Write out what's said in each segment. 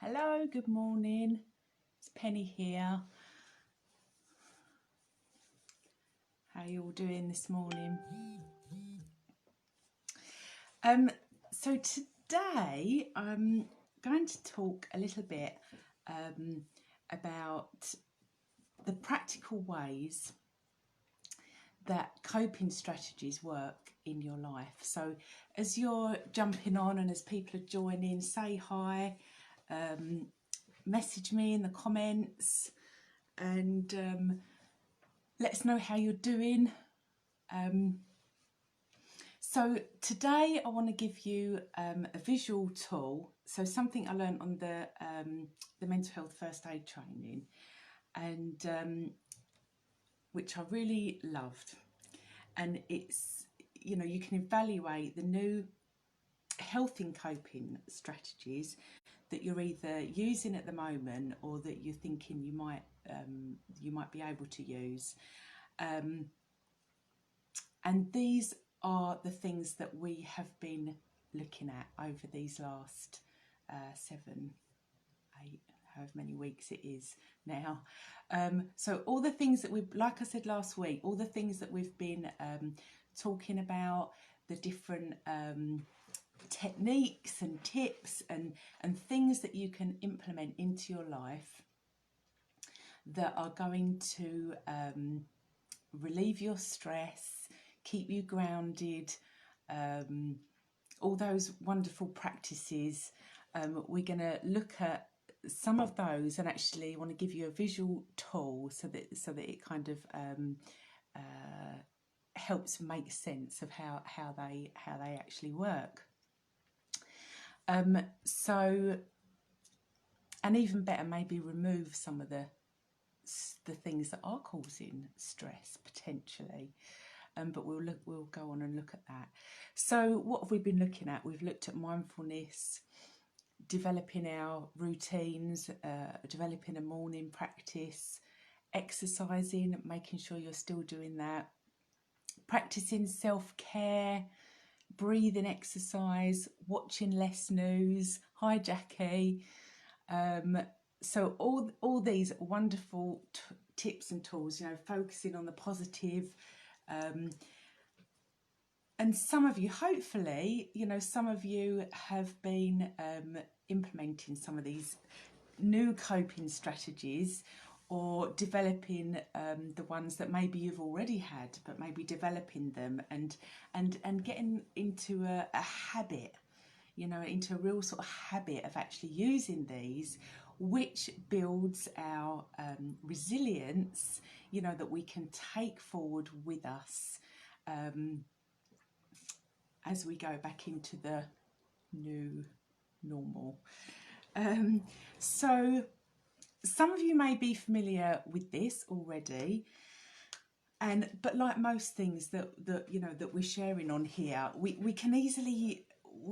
Hello, good morning. It's Penny here. How are you all doing this morning? So today I'm going to talk a little bit about the practical ways that coping strategies work in your life. So as you're jumping on and as people are joining, say hi, message me in the comments, and let us know how you're doing. So today I want to give you a visual tool. So something I learned on the mental health first aid training, and which I really loved. And it's, you can evaluate the new health and coping strategies that you're either using at the moment or that you're thinking you might be able to use. And these are the things that we have been looking at over these last 7, 8, however many weeks it is now. So all the things that we've, like I said last week, all the things that we've been talking about, the different techniques and tips and things that you can implement into your life that are going to relieve your stress, keep you grounded, all those wonderful practices. We're going to look at some of those and actually want to give you a visual tool so that it kind of helps make sense of how they actually work. So, and even better, maybe remove some of the things that are causing stress potentially. But we'll go on and look at that. So what have we been looking at? We've looked at mindfulness, developing our routines, developing a morning practice, exercising, making sure you're still doing that, practicing self-care, breathing exercise, watching less news. Hi Jackie. So all these wonderful tips and tools, focusing on the positive. And some of you, hopefully, some of you have been implementing some of these new coping strategies or developing the ones that maybe you've already had, but maybe developing them and getting into a habit, into a real sort of habit of actually using these, which builds our resilience, that we can take forward with us as we go back into the new normal. So some of you may be familiar with this already, but like most things that we're sharing on here, we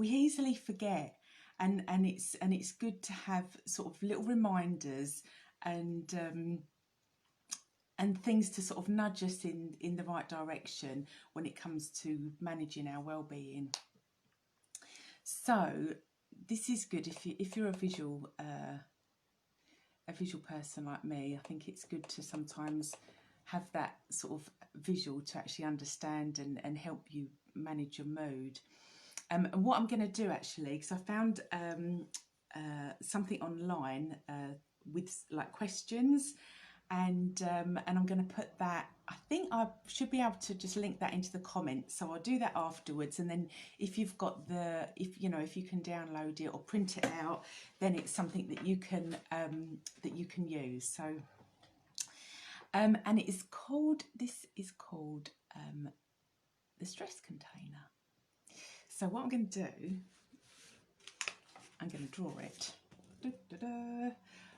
easily forget, and it's good to have sort of little reminders and things to sort of nudge us in the right direction when it comes to managing our well-being. So this is good if you're a visual person like me. I think it's good to sometimes have that sort of visual to actually understand and help you manage your mood. And what I'm going to do actually, because I found something online with like questions, and I'm going to put that, I think I should be able to just link that into the comments, so I'll do that afterwards. And then if you've got if you can download it or print it out, then it's something that you can use. So and this is called the stress container. So what I'm going to do, I'm going to draw it.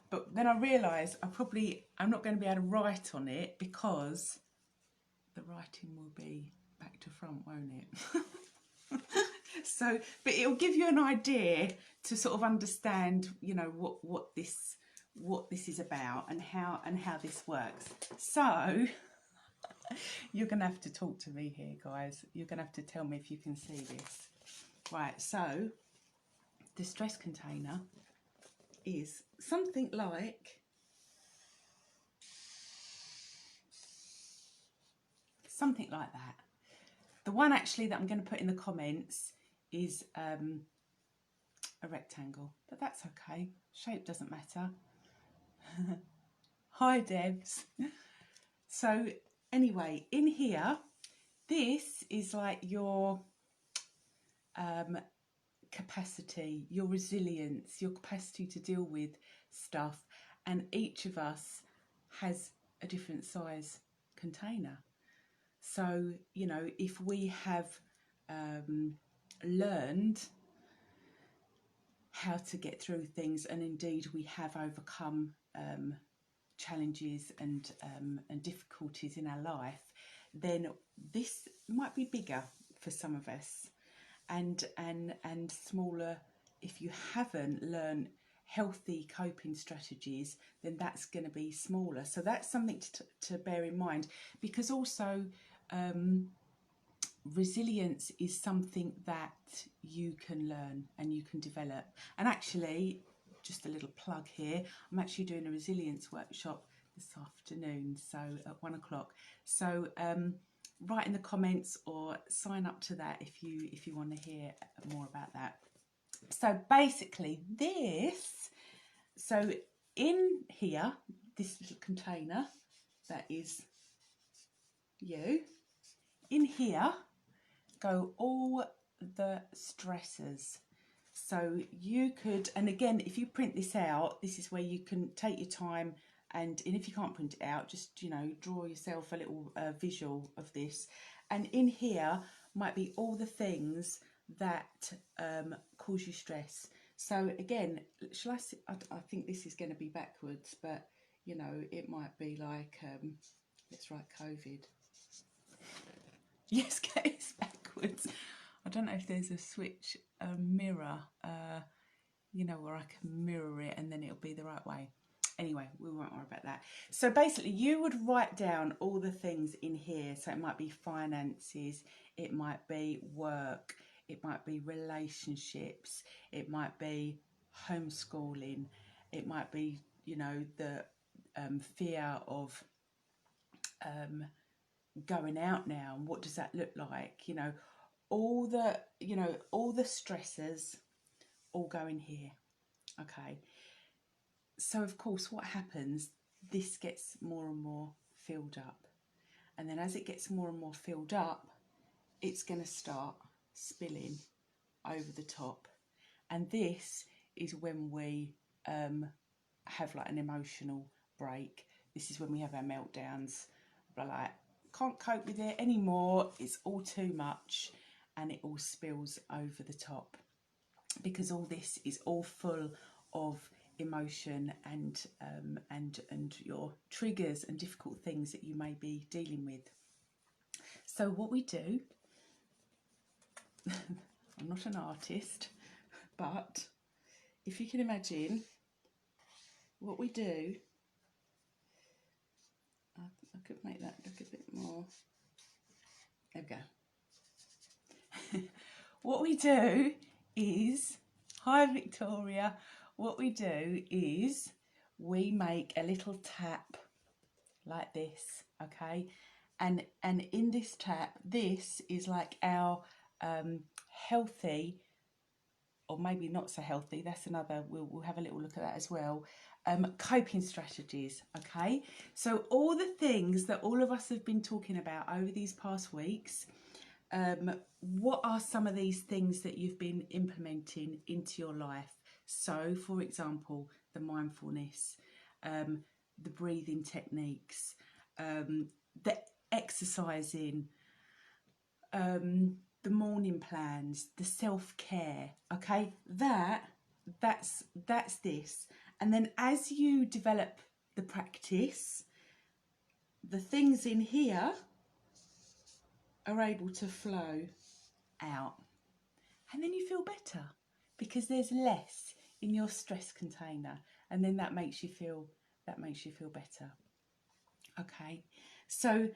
But then I realised I'm not going to be able to write on it because the writing will be back to front, won't it? So, but it'll give you an idea to sort of understand, what this is about and how this works. So you're going to have to talk to me here, guys. You're going to have to tell me if you can see this. Right, so the stress container is something like that. The one actually that I'm going to put in the comments is a rectangle, but that's okay. Shape doesn't matter. Hi, Debs. So anyway, in here, this is like your capacity, your resilience, your capacity to deal with stuff, and each of us has a different size container. So, you know, if we have learned how to get through things, and indeed we have overcome challenges and difficulties in our life, then this might be bigger for some of us, and smaller if you haven't learned healthy coping strategies, then that's going to be smaller. So that's something to bear in mind, because also resilience is something that you can learn and you can develop. And actually, just a little plug here, I'm actually doing a resilience workshop this afternoon, so at 1 o'clock. So write in the comments or sign up to that if you want to hear more about that. So basically this, so in here, this little container that is you, in here go all the stressors. So you could, and again, if you print this out, this is where you can take your time, and if you can't print it out, just, you know, draw yourself a little visual of this. And in here might be all the things that cause you stress. So again, shall I see, I think this is going to be backwards, but you know, it might be like, let's write COVID. Yes, it's backwards. I don't know if there's a switch, a mirror, you know, where I can mirror it and then it'll be the right way. Anyway, we won't worry about that. So basically, you would write down all the things in here. So it might be finances, it might be work, it might be relationships, it might be homeschooling, it might be, you know, the fear of going out now, and what does that look like? You know, all the stresses all go in here. Okay, so of course what happens, this gets more and more filled up, and then as it gets more and more filled up, it's going to start spilling over the top. And this is when we have like an emotional break. This is when we have our meltdowns. We're like, can't cope with it anymore, it's all too much, and it all spills over the top, because all this is all full of emotion and your triggers and difficult things that you may be dealing with. So what we do, I'm not an artist, but if you can imagine, what we do, I could make that look a bit more, there we go. What we do is, hi Victoria, what we do is we make a little tap like this, okay? And in this tap, this is like our healthy, or maybe not so healthy, that's another, we'll have a little look at that as well, coping strategies, okay? So all the things that all of us have been talking about over these past weeks, what are some of these things that you've been implementing into your life? So, for example, the mindfulness, the breathing techniques, the exercising, the morning plans, the self-care, okay? That's this. And then as you develop the practice, the things in here are able to flow out, and then you feel better because there's less in your stress container, and then that makes you feel better. Okay, so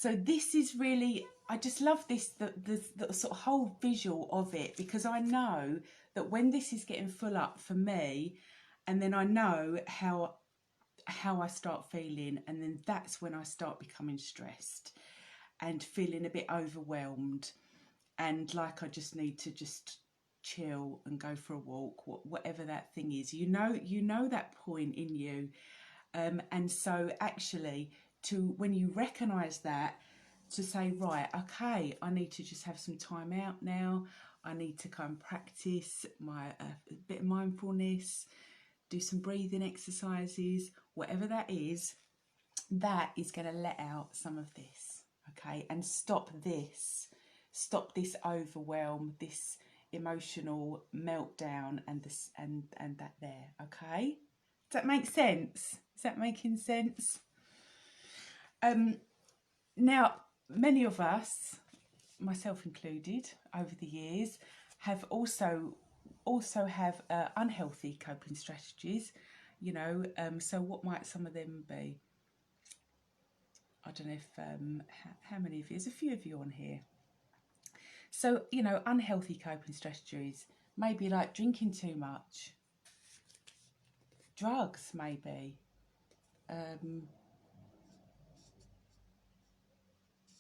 this is really, I just love this, the sort of whole visual of it, because I know that when this is getting full up for me, and then I know how I start feeling, and then that's when I start becoming stressed and feeling a bit overwhelmed, and like I just need to just chill and go for a walk, whatever that thing is. You know that point in you, and so actually, to when you recognise that, to say, right, okay, I need to just have some time out now. I need to go and practice my a bit of mindfulness, do some breathing exercises, whatever that is going to let out some of this, okay, and stop this overwhelm, this emotional meltdown, and this and that there, okay? Does that make sense? Is that making sense? Now, many of us, myself included, over the years, have also have unhealthy coping strategies. You know, so what might some of them be? I don't know if how many of you? There's a few of you on here. So, you know, unhealthy coping strategies, maybe like drinking too much, drugs, maybe.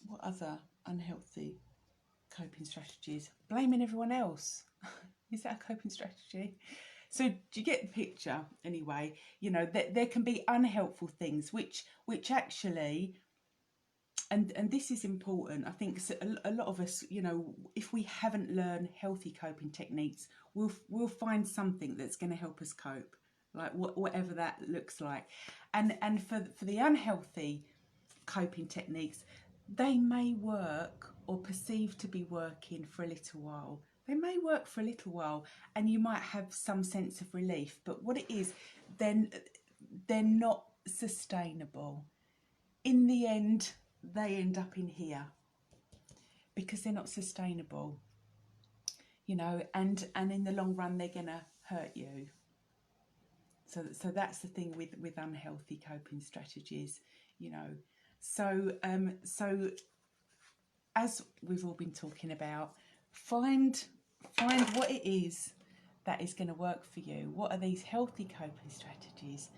What other unhealthy coping strategies? Blaming everyone else. Is that a coping strategy? So do you get the picture? Anyway, you know, there can be unhelpful things which actually, and this is important, I think. A lot of us, you know, if we haven't learned healthy coping techniques, we'll find something that's going to help us cope, like whatever that looks like. And for the unhealthy coping techniques, they may work or perceive to be working for a little while. They may work for a little while, and you might have some sense of relief, but what it is, then they're not sustainable. In the end, they end up in here because they're not sustainable, you know, and in the long run, they're gonna hurt you. So that's the thing with unhealthy coping strategies, you know. So as we've all been talking about, find what it is that is going to work for you. What are these healthy coping strategies,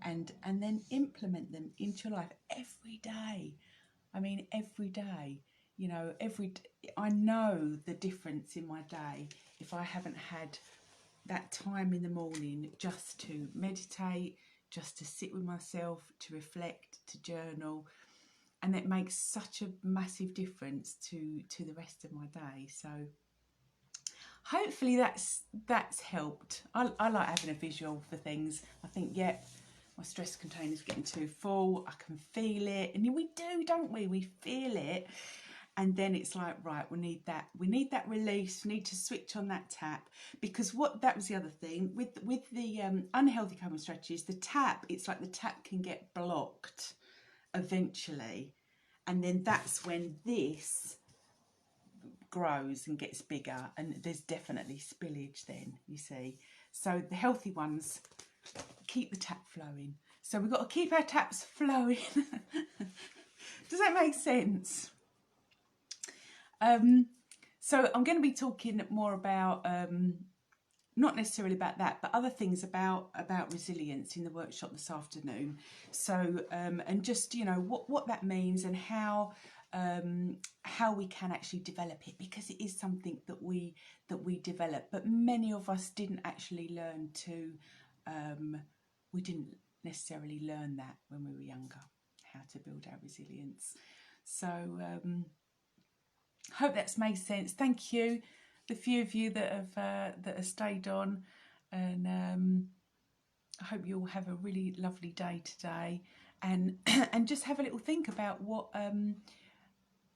and then implement them into your life every day. I mean, every day. You know, I know the difference in my day if I haven't had that time in the morning just to meditate, just to sit with myself, to reflect, to journal. And it makes such a massive difference to the rest of my day. So hopefully that's helped. I like having a visual for things. I think, yep, my stress container's getting too full. I can feel it. And we do, don't we? We feel it. And then it's like, right, we need that release. We need to switch on that tap, because that was the other thing with the unhealthy coping strategies. The tap, it's like the tap can get blocked eventually, and then that's when this grows and gets bigger, and there's definitely spillage then, you see. So the healthy ones keep the tap flowing. So we've got to keep our taps flowing. Does that make sense? So I'm going to be talking more about not necessarily about that, but other things about resilience in the workshop this afternoon. So and just, you know, what that means, and how we can actually develop it, because it is something that we develop, but many of us didn't actually learn to. We didn't necessarily learn that when we were younger, how to build our resilience. So hope that's made sense. Thank you, the few of you that have stayed on, and I hope you all have a really lovely day today, and and just have a little think about what.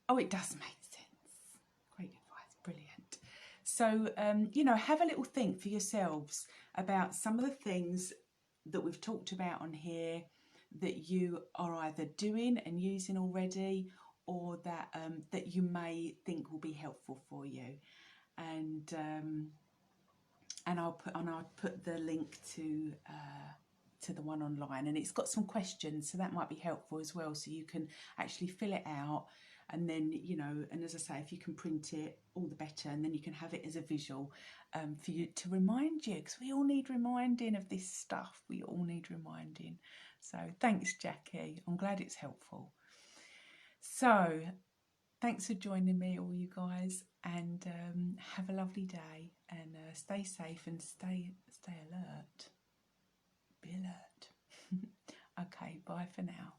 Oh, it does make sense. Great advice, brilliant. So you know, have a little think for yourselves about some of the things that we've talked about on here that you are either doing and using already, or that that you may think will be helpful for you, and I'll put the link to the one online, and it's got some questions, so that might be helpful as well. So you can actually fill it out, And then, you know, and as I say, if you can print it, all the better, and then you can have it as a visual for you to remind you, because we all need reminding of this stuff. We all need reminding. So thanks, Jackie. I'm glad it's helpful. So thanks for joining me, all you guys, and have a lovely day, and stay safe and stay alert. Be alert. Okay, bye for now.